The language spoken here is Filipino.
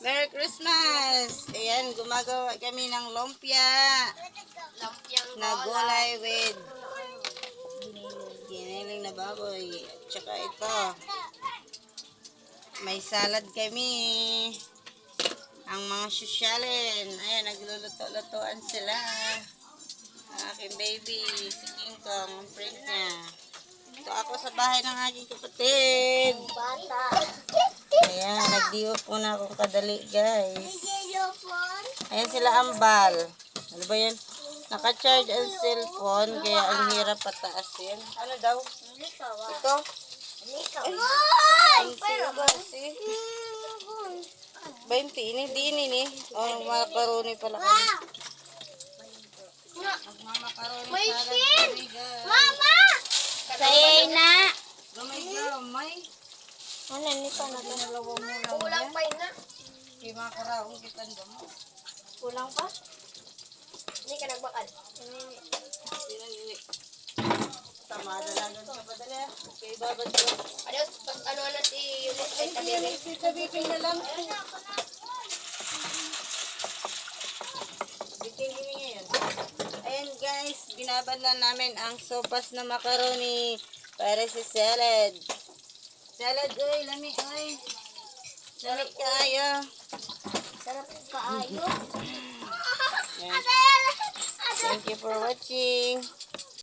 Merry Christmas! Ayan, gumagawa kami ng lumpia. Na gulay with giniling na baboy. At saka ito. May salad kami. Ang mga sosyalin. Ayan, nagluluto-lutoan sila. Ang aking baby, si King Kong, ang friend niya. Ito ako sa bahay ng aking kapatid. Ayan, nag-diop muna akong kadali, guys. Ayan sila ambal. Ano ba yan? Naka-charge ang cellphone, kaya ang hirap pataasin. Ano daw? Ito? Ang silba, si 20, ini. Oh, makaroni pala kami. Magmamakaroni salad kami, guys. Mama! Say na! Gamay. Ano nito na to? Pinalawa mo lang. Kulang pa na. Kaya makaraong kitan ba mo? Kulang pa? Hindi ka nagbakal. Hindi. Tamada lang doon sa padala. Okay, babad ko. Adios, ano na si Si Tabibing na lang. Bikin ini ngayon. Ayan guys, binabad na namin ang sopas na macaroni para sa salad. Salad, oy, lami, oy. Lami kayo. sarap kaayo. Thank you for watching.